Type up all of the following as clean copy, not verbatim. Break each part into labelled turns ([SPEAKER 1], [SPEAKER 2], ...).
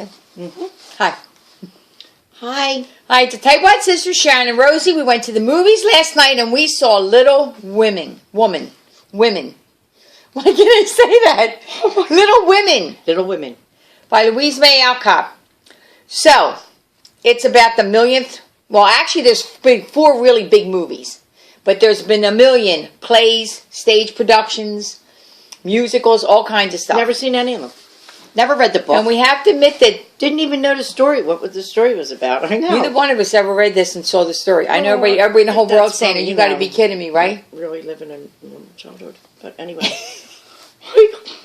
[SPEAKER 1] Mm-hmm.
[SPEAKER 2] Hi.
[SPEAKER 1] Hi.
[SPEAKER 2] Hi, it's the Tightwad sisters, Sharon and Rosie. We went to the movies last night and we saw Little Women. Why can I say that? Little Women.
[SPEAKER 1] Little Women.
[SPEAKER 2] By Louise May Alcott. So, it's about the millionth. Well, actually, there's been 4 really big movies. But there's been a million plays, stage productions, musicals, all kinds of stuff.
[SPEAKER 1] Never seen any of them. Never read the book.
[SPEAKER 2] And we have to admit that
[SPEAKER 1] Didn't even know the story, what the story was about. I know.
[SPEAKER 2] neither one of us ever read this and saw the story. I know everybody in the whole world saying, you got to be kidding me, right?
[SPEAKER 1] Really living in childhood. But anyway.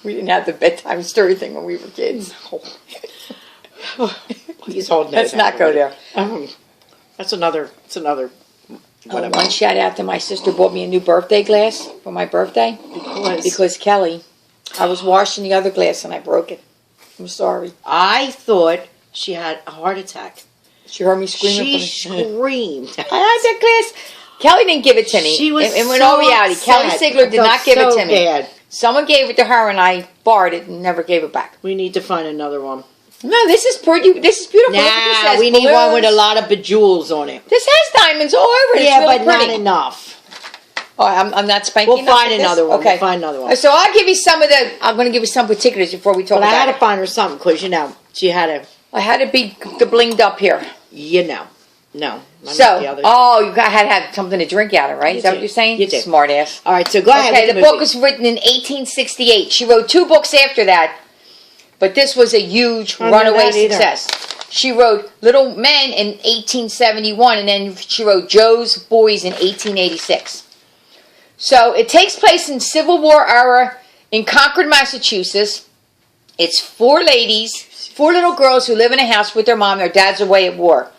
[SPEAKER 2] We didn't have the bedtime story thing when we were kids.
[SPEAKER 1] Please hold
[SPEAKER 2] Let's not go there.
[SPEAKER 1] It's another whatever.
[SPEAKER 2] One shout out to my sister bought me a new birthday glass for my birthday. Because Kelly, I was washing the other glass and I broke it. I'm sorry.
[SPEAKER 1] I thought she had a heart attack.
[SPEAKER 2] She heard me screaming.
[SPEAKER 1] She screamed.
[SPEAKER 2] I had that glass. Kelly didn't give it to me.
[SPEAKER 1] She was
[SPEAKER 2] in all reality,
[SPEAKER 1] upset.
[SPEAKER 2] Kelly Sigler did not give it to me.
[SPEAKER 1] Bad.
[SPEAKER 2] Someone gave it to her and I borrowed it and never gave it back.
[SPEAKER 1] We need to find another one.
[SPEAKER 2] No, this is pretty. This is beautiful.
[SPEAKER 1] Nah, we need one with a lot of bejewels on it.
[SPEAKER 2] This has diamonds all over it.
[SPEAKER 1] Yeah,
[SPEAKER 2] it's really
[SPEAKER 1] but
[SPEAKER 2] pretty.
[SPEAKER 1] not enough.
[SPEAKER 2] Oh, I'm not spanking.
[SPEAKER 1] We'll find another one.
[SPEAKER 2] Okay.
[SPEAKER 1] We'll find another one.
[SPEAKER 2] So I'll give you some of the. I'm going to give you some particulars before we talk
[SPEAKER 1] But
[SPEAKER 2] about
[SPEAKER 1] I had
[SPEAKER 2] it.
[SPEAKER 1] to find her something because she had a.
[SPEAKER 2] I had to be blinged up here.
[SPEAKER 1] No.
[SPEAKER 2] So, you had to have something to drink out of, right? Is that what you're saying?
[SPEAKER 1] You did.
[SPEAKER 2] Smart ass.
[SPEAKER 1] All right, so go ahead.
[SPEAKER 2] Okay, the book was written in 1868. She wrote 2 books after that, but this was a huge runaway success. She wrote Little Men in 1871, and then she wrote Joe's Boys in 1886. So it takes place in Civil War era in Concord, Massachusetts. It's 4 ladies, 4 little girls who live in a house with their mom. Their dad's away at war.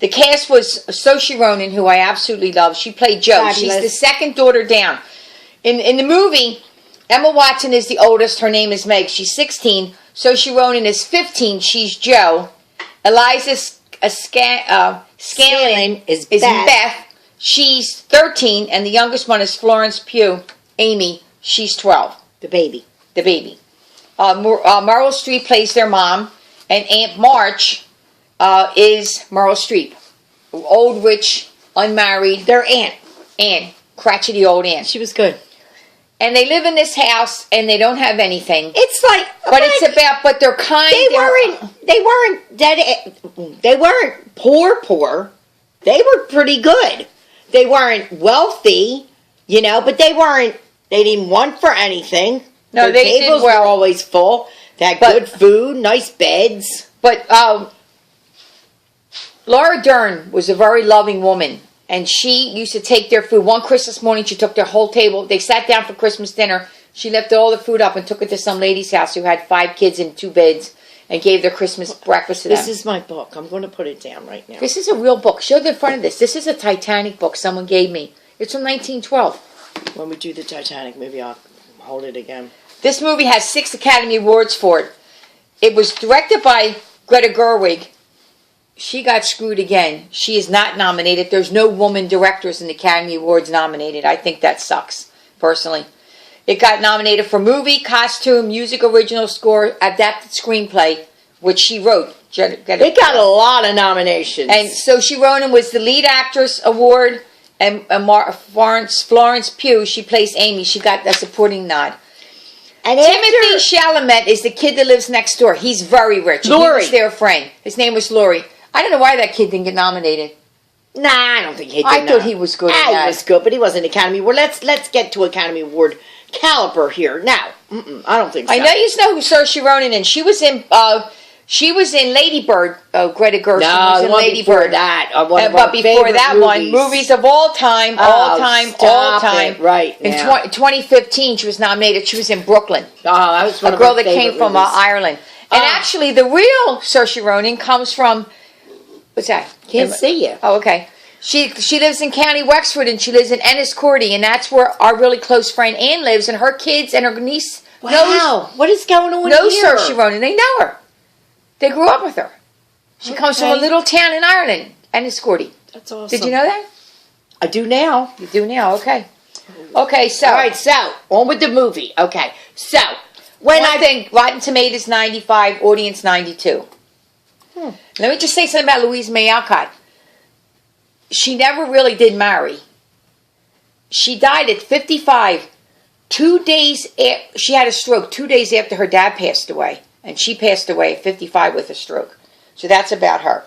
[SPEAKER 2] The cast was Saoirse Ronan, who I absolutely love. She played Jo.
[SPEAKER 1] Fabulous.
[SPEAKER 2] She's the second daughter down. In the movie, Emma Watson is the oldest. Her name is Meg. She's 16. Saoirse Ronan is 15. She's Jo. Eliza Scanlon is Beth. She's 13. And the youngest one is Florence Pugh, Amy. She's 12.
[SPEAKER 1] The baby.
[SPEAKER 2] Meryl Streep plays their mom. And Aunt March is Meryl Streep. Old, rich, unmarried.
[SPEAKER 1] Their aunt.
[SPEAKER 2] Cratchety old aunt.
[SPEAKER 1] She was good.
[SPEAKER 2] And they live in this house and they don't have anything.
[SPEAKER 1] It's like,
[SPEAKER 2] but they're kind.
[SPEAKER 1] They weren't poor. They were pretty good. They weren't wealthy, but they didn't want for anything.
[SPEAKER 2] No,
[SPEAKER 1] Their tables were always full. They had good food, nice beds.
[SPEAKER 2] But Laura Dern was a very loving woman. And she used to take their food. One Christmas morning, she took their whole table. They sat down for Christmas dinner. She left all the food up and took it to some lady's house who had 5 kids in 2 beds and gave their Christmas breakfast to them.
[SPEAKER 1] This is my book. I'm going to put it down right now.
[SPEAKER 2] This is a real book. Show the front of this. This is a Titanic book someone gave me. It's from 1912.
[SPEAKER 1] When we do the Titanic movie, I'll hold it again.
[SPEAKER 2] This movie has 6 Academy Awards for it. It was directed by Greta Gerwig. She got screwed again. She is not nominated. There's no woman directors in the Academy Awards nominated. I think that sucks, personally. It got nominated for movie, costume, music, original score, adapted screenplay, which she wrote.
[SPEAKER 1] It got a lot of nominations.
[SPEAKER 2] And Saoirse Ronan was the lead actress award, and Florence Pugh, she plays Amy. She got a supporting nod. And Timothy Chalamet is the kid that lives next door. He's very rich.
[SPEAKER 1] Laurie.
[SPEAKER 2] He was their friend. His name was Laurie. I don't know why that kid didn't get nominated.
[SPEAKER 1] Nah, I don't think he did.
[SPEAKER 2] I thought he was good.
[SPEAKER 1] He was good, but he wasn't Academy Award. Let's get to Academy Award caliber here now. I don't think so.
[SPEAKER 2] I know you know who Saoirse Ronan is. She was in Lady Bird. Greta Gerwig was in Lady Bird. But before that one, movies of all time.
[SPEAKER 1] Right.
[SPEAKER 2] In 2015, she was nominated. She was in Brooklyn.
[SPEAKER 1] That was one
[SPEAKER 2] a girl that came from Ireland. And actually, the real Saoirse Ronan comes from. What's that?
[SPEAKER 1] Can't see you.
[SPEAKER 2] Oh, okay. She lives in County Wexford, and she lives in Enniscorthy, and that's where our really close friend Ann lives, and her kids and her niece.
[SPEAKER 1] Wow. What is going on here?
[SPEAKER 2] Knows Saoirse Ronan. They know her. They grew up with her. She comes from a little town in Ireland, Enniscorthy.
[SPEAKER 1] That's awesome.
[SPEAKER 2] Did you know that?
[SPEAKER 1] I do now.
[SPEAKER 2] You do now. Okay. Okay. So.
[SPEAKER 1] All right. So on with the movie. Okay. So
[SPEAKER 2] I think Rotten Tomatoes 95, audience 92. Let me just say something about Louise May Alcott. She never really did marry. She died at 55. 2 days after, she had a stroke 2 days after her dad passed away. And she passed away at 55 with a stroke. So that's about her.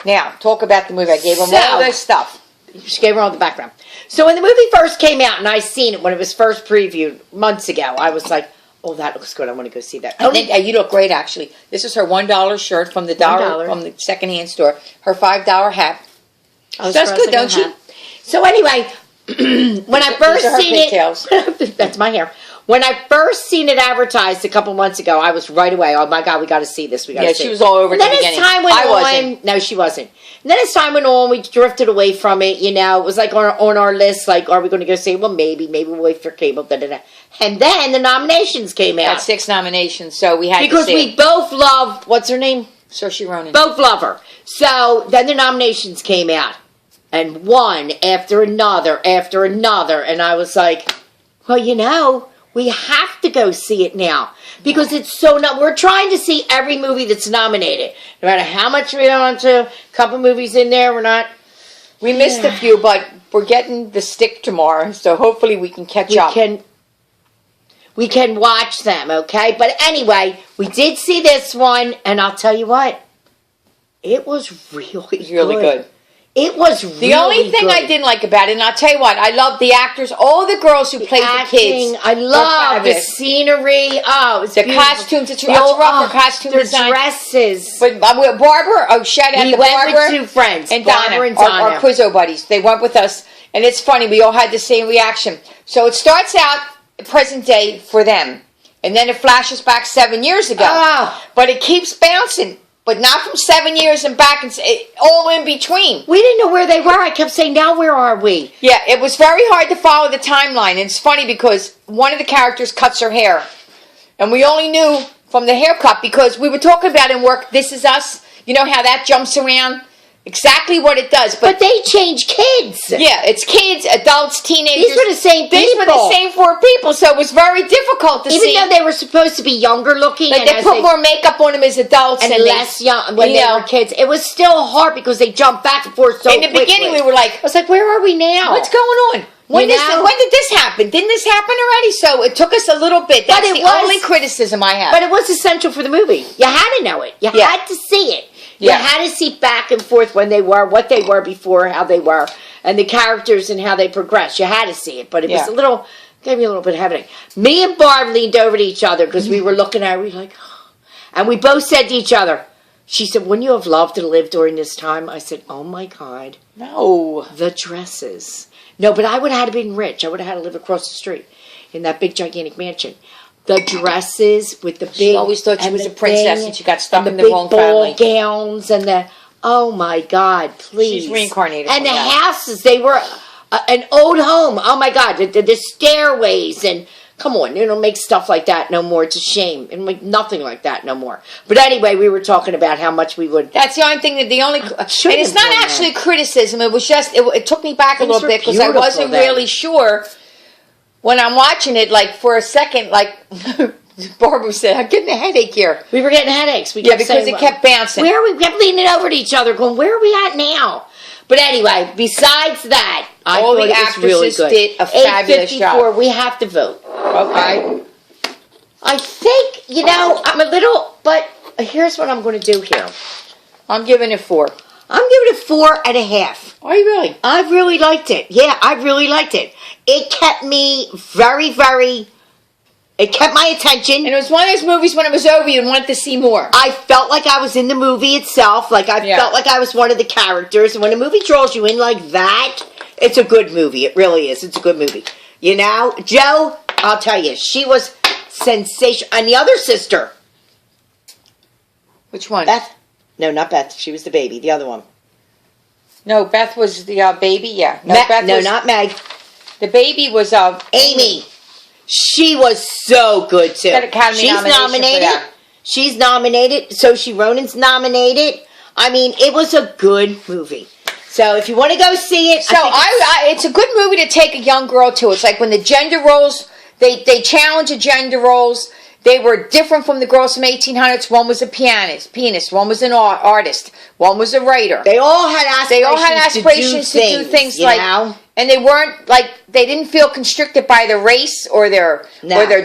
[SPEAKER 2] Now, talk about the movie. I gave them all this stuff.
[SPEAKER 1] She gave her all the background. So when the movie first came out, and I seen it when it was first previewed months ago, I was like, oh, that looks good. I want to go see that.
[SPEAKER 2] You look great, actually. This is her $1 shirt from the secondhand store. Her $5 hat.
[SPEAKER 1] Oh,
[SPEAKER 2] that's good, don't you?
[SPEAKER 1] So anyway, when I first seen it, that's my hair. When I first seen it advertised a couple months ago, I was right away, oh my God, we got to see this.
[SPEAKER 2] She was all over at the beginning.
[SPEAKER 1] I wasn't. No, she wasn't. And then as time went on, we drifted away from it. You know, it was like on our list, like, are we going to go see it? Well, maybe we'll wait for cable. Da, da, da. And then the nominations came out.
[SPEAKER 2] Got 6 nominations, so we had to see
[SPEAKER 1] because we both love, what's her name?
[SPEAKER 2] Saoirse Ronan.
[SPEAKER 1] Both love her. So then the nominations came out. And one after another, and I was like, well, you know, we have to go see it now because it's so. We're trying to see every movie that's nominated, no matter how much we want to. A couple movies in there, we're not.
[SPEAKER 2] We missed a few, but we're getting the stick tomorrow, so hopefully we can catch up.
[SPEAKER 1] We can watch them, okay? But anyway, we did see this one, and I'll tell you what, it was really good. It was really
[SPEAKER 2] the only thing I didn't like about it, and I'll tell you what, I love the actors, all the girls who played the kids.
[SPEAKER 1] I love the scenery. Oh, it's
[SPEAKER 2] the beautiful. Costumes. It's rough for costume design.
[SPEAKER 1] Dresses.
[SPEAKER 2] But Barbara, shout out to Barbara.
[SPEAKER 1] We went with 2 friends,
[SPEAKER 2] and Donna, our Quizzo buddies. They went with us, and it's funny. We all had the same reaction. So it starts out present day for them, and then it flashes back 7 years ago.
[SPEAKER 1] Oh.
[SPEAKER 2] But it keeps bouncing. But not from 7 years and back, and all in between.
[SPEAKER 1] We didn't know where they were. I kept saying, now where are we?
[SPEAKER 2] Yeah, it was very hard to follow the timeline. And it's funny because one of the characters cuts her hair. And we only knew from the haircut because we were talking about in work, This Is Us. You know how that jumps around? Exactly what it does.
[SPEAKER 1] But they change kids.
[SPEAKER 2] Yeah, it's kids, adults, teenagers.
[SPEAKER 1] These were the same people.
[SPEAKER 2] These were the same 4 people, so it was very difficult to see.
[SPEAKER 1] Even though they were supposed to be younger looking.
[SPEAKER 2] Like they put more makeup on them as adults.
[SPEAKER 1] And less young when they were kids. It was still hard because they jumped back and forth so quickly.
[SPEAKER 2] In the beginning, we were like...
[SPEAKER 1] I was like, where are we now?
[SPEAKER 2] What's going on? When did this happen? Didn't this happen already? So it took us a little bit. That's the only criticism I have.
[SPEAKER 1] But it was essential for the movie. You had to know it. You had to see it. You had to see back and forth when they were, what they were before, how they were, and the characters and how they progressed. You had to see it, but it was gave me a little bit of headache. Me and Barb leaned over to each other because we were looking at her. We were like, oh. And we both said to each other, she said, wouldn't you have loved to live during this time? I said, oh my God.
[SPEAKER 2] No.
[SPEAKER 1] The dresses. No, but I would have had to been rich. I would have had to live across the street in that big, gigantic mansion. The dresses with the big...
[SPEAKER 2] She always thought she was a princess and she got stuck in the wrong family.
[SPEAKER 1] The big ball gowns and the... Oh, my God, please.
[SPEAKER 2] She's reincarnated.
[SPEAKER 1] And the houses, they were an old home. Oh, my God, the stairways and... Come on, they don't make stuff like that no more. It's a shame. They don't make nothing like that no more. But anyway, we were talking about how much we would...
[SPEAKER 2] That's the only thing and it's not actually criticism. It was just... It took me back a little bit because I wasn't really sure... When I'm watching it, like, for a second, like, Barbara said, I'm getting a headache here.
[SPEAKER 1] We were getting headaches.
[SPEAKER 2] Because it kept bouncing.
[SPEAKER 1] Where are we? We kept leaning over to each other going, where are we at now? But anyway, besides that, I thought it was really good.
[SPEAKER 2] Did a fabulous job.
[SPEAKER 1] We have to vote.
[SPEAKER 2] Okay.
[SPEAKER 1] I think, I'm a little, but here's what I'm going to do here.
[SPEAKER 2] I'm giving it 4.
[SPEAKER 1] I'm giving it 4.5.
[SPEAKER 2] Are you really?
[SPEAKER 1] I really liked it. Yeah, I really liked it. It kept me it kept my attention.
[SPEAKER 2] And it was one of those movies when it was over, you wanted to see more.
[SPEAKER 1] I felt like I was in the movie itself. Like I felt like I was one of the characters. And when a movie draws you in like that, it's a good movie. It really is. It's a good movie. Jo, I'll tell you, she was sensational. And the other sister.
[SPEAKER 2] Which one?
[SPEAKER 1] Beth. No, not Beth. She was the baby. The other one.
[SPEAKER 2] No, Beth was the baby. Yeah.
[SPEAKER 1] No, not Meg.
[SPEAKER 2] The baby was
[SPEAKER 1] Amy. She was so good too.
[SPEAKER 2] She's
[SPEAKER 1] nominated. She's nominated. Saoirse Ronan's nominated. I mean, it was a good movie. So if you want to go see it,
[SPEAKER 2] it's a good movie to take a young girl to. It's like when the gender roles they challenge the gender roles. They were different from the girls from 1800s. One was a pianist. One was an artist. One was a writer.
[SPEAKER 1] They all had aspirations
[SPEAKER 2] to do things like, and they weren't like, they didn't feel constricted by their race or their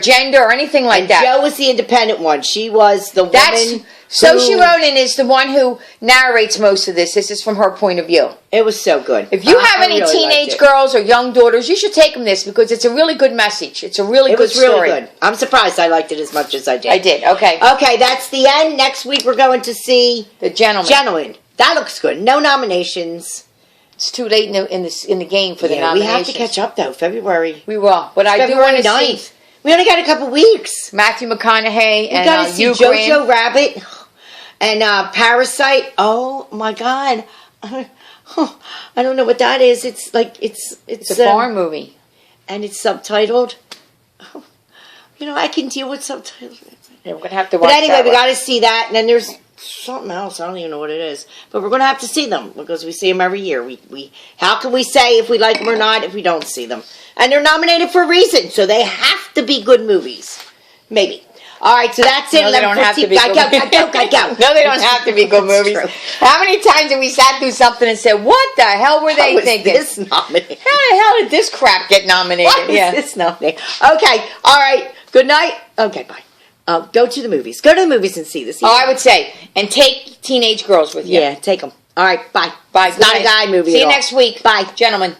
[SPEAKER 2] gender or anything like that.
[SPEAKER 1] Jo was the independent one. She was the woman.
[SPEAKER 2] Saoirse Ronan is the one who narrates most of this. This is from her point of view.
[SPEAKER 1] It was so good.
[SPEAKER 2] If you have any teenage girls or young daughters, you should take them this because it's a really good message. It's a really good story. It was really good.
[SPEAKER 1] I'm surprised I liked it as much as I did.
[SPEAKER 2] I did. Okay.
[SPEAKER 1] Okay, that's the end. Next week we're going to see
[SPEAKER 2] The Gentleman.
[SPEAKER 1] Gentleman. That looks good. No nominations.
[SPEAKER 2] It's too late in the game for the nominations.
[SPEAKER 1] We have to catch up though. February.
[SPEAKER 2] We will. But I do want to see.
[SPEAKER 1] We only got a couple weeks.
[SPEAKER 2] Matthew McConaughey and
[SPEAKER 1] we got to see Jojo Rabbit. And Parasite. Oh my God! I don't know what that is. It's like it's
[SPEAKER 2] a foreign movie,
[SPEAKER 1] and it's subtitled. Oh, I can deal with subtitles.
[SPEAKER 2] Yeah, we're gonna have to watch.
[SPEAKER 1] But anyway, we got to see that. And then there's something else. I don't even know what it is. But we're gonna have to see them because we see them every year. We how can we say if we like them or not if we don't see them? And they're nominated for a reason, so they have to be good movies. Maybe. All right, so that's it.
[SPEAKER 2] No, they don't have to be good movies.
[SPEAKER 1] Go.
[SPEAKER 2] No, they don't have to be good movies. How many times have we sat through something and said, what the hell were they thinking?
[SPEAKER 1] How was this nominated?
[SPEAKER 2] How the hell did this crap get nominated?
[SPEAKER 1] Why was this nominated? Okay, all right. Good night. Okay, bye. Go to the movies. Go to the movies and see this.
[SPEAKER 2] Oh, I would say. And take teenage girls with you.
[SPEAKER 1] Yeah, take them. All right, bye.
[SPEAKER 2] Bye.
[SPEAKER 1] It's not a guy movie
[SPEAKER 2] See you next week.
[SPEAKER 1] Bye.
[SPEAKER 2] Gentlemen.